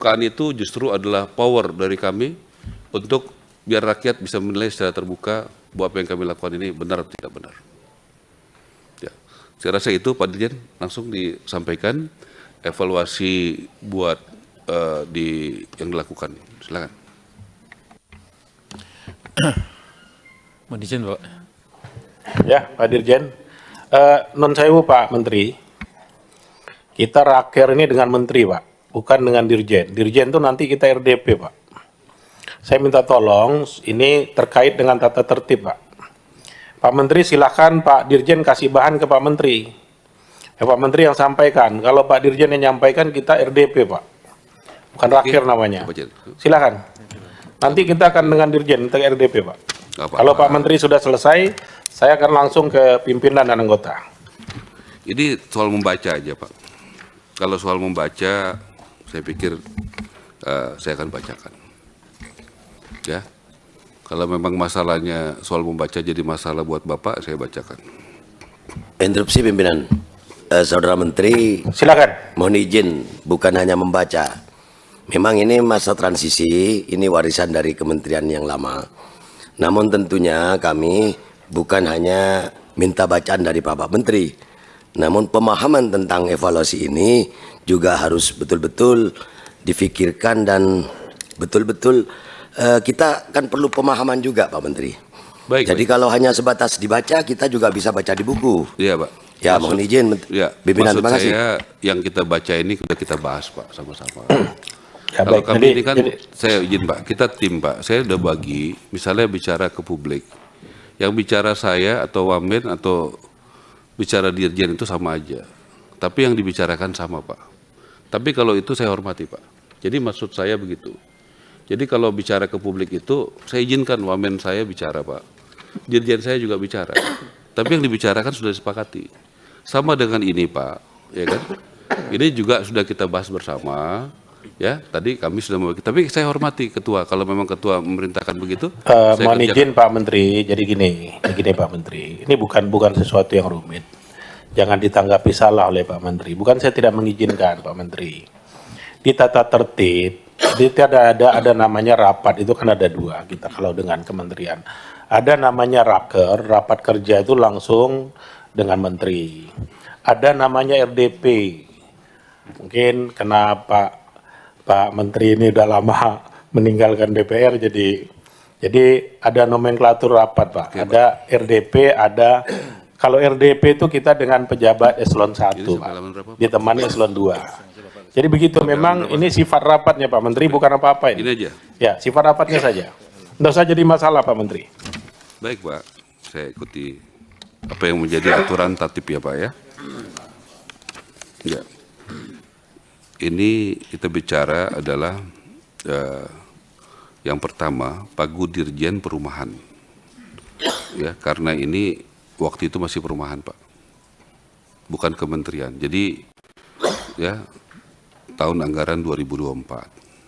Kan itu justru adalah power dari kami untuk biar rakyat bisa menilai secara terbuka bahwa apa yang kami lakukan ini benar atau tidak benar. Ya. Saya rasa itu Pak Dirjen langsung disampaikan evaluasi buat yang dilakukan. Silakan. Mohon izin, Pak. Ya, Pak Dirjen. Non sewu Pak Menteri, kita raker ini dengan Menteri Pak, bukan dengan Dirjen. Dirjen itu nanti kita RDP Pak. Saya minta tolong, ini terkait dengan tata tertib Pak. Pak Menteri silakan Pak Dirjen kasih bahan ke Pak Menteri. Pak Menteri yang sampaikan, kalau Pak Dirjen yang nyampaikan kita RDP Pak. Bukan raker namanya. Silakan. Nanti kita akan dengan Dirjen, kita RDP Pak. Kalau Pak Menteri sudah selesai, saya akan langsung ke pimpinan dan anggota. Ini soal membaca aja Pak. Kalau soal membaca, saya pikir saya akan bacakan. Ya, kalau memang masalahnya soal membaca jadi masalah buat Bapak, saya bacakan. Interupsi pimpinan. Saudara Menteri, silakan. Mohon izin, bukan hanya membaca. Memang ini masa transisi, ini warisan dari kementerian yang lama. Namun tentunya kami bukan hanya minta bacaan dari Bapak Menteri, namun pemahaman tentang evaluasi ini juga harus betul-betul difikirkan dan betul-betul kita kan perlu pemahaman juga Pak Menteri. Baik, jadi kalau hanya sebatas dibaca, kita juga bisa baca di buku. Iya Pak. Ya, mohon izin, ya, pimpinan, terima kasih. Saya yang kita baca ini sudah kita bahas Pak sama-sama. Ya, kalau baik. kami ini kan, saya izin Pak, kita tim Pak, saya udah bagi, misalnya bicara ke publik, yang bicara saya atau Wamen atau bicara Dirjen itu sama aja, tapi yang dibicarakan sama Pak. Tapi kalau itu saya hormati Pak, jadi maksud saya begitu. Jadi kalau bicara ke publik itu, saya izinkan Wamen saya bicara Pak, Dirjen saya juga bicara, tapi yang dibicarakan sudah disepakati. Sama dengan ini Pak, ya kan? Ini juga sudah kita bahas bersama, ya. Tadi kami sudah membagi, tapi saya hormati Ketua. Kalau memang Ketua memerintahkan begitu, mohon izin Pak Menteri. Jadi gini Pak Menteri. Ini bukan sesuatu yang rumit. Jangan ditanggapi salah oleh Pak Menteri. Bukan saya tidak mengizinkan Pak Menteri. Di tata tertib, ada namanya rapat. Itu kan ada dua kita kalau dengan kementerian. Ada namanya raker, rapat kerja itu langsung dengan menteri. Ada namanya RDP. Mungkin kenapa Pak Menteri ini udah lama meninggalkan DPR, jadi ada nomenklatur rapat Pak. Oke, ada Pak. RDP, ada kalau RDP itu kita dengan pejabat eselon 1 Pak, ditemani eselon 2. Jadi begitu, memang ini sifat rapatnya Pak Menteri, bukan apa-apa ini. Ini aja. Ya, sifat rapatnya saja. Tidak usah jadi masalah Pak Menteri. Baik Pak, saya ikuti apa yang menjadi aturan tatip ya Pak ya. Ya. Ini kita bicara adalah yang pertama Pagu Dirjen Perumahan. Ya, karena ini waktu itu masih perumahan Pak, bukan kementerian. Jadi ya tahun anggaran 2024.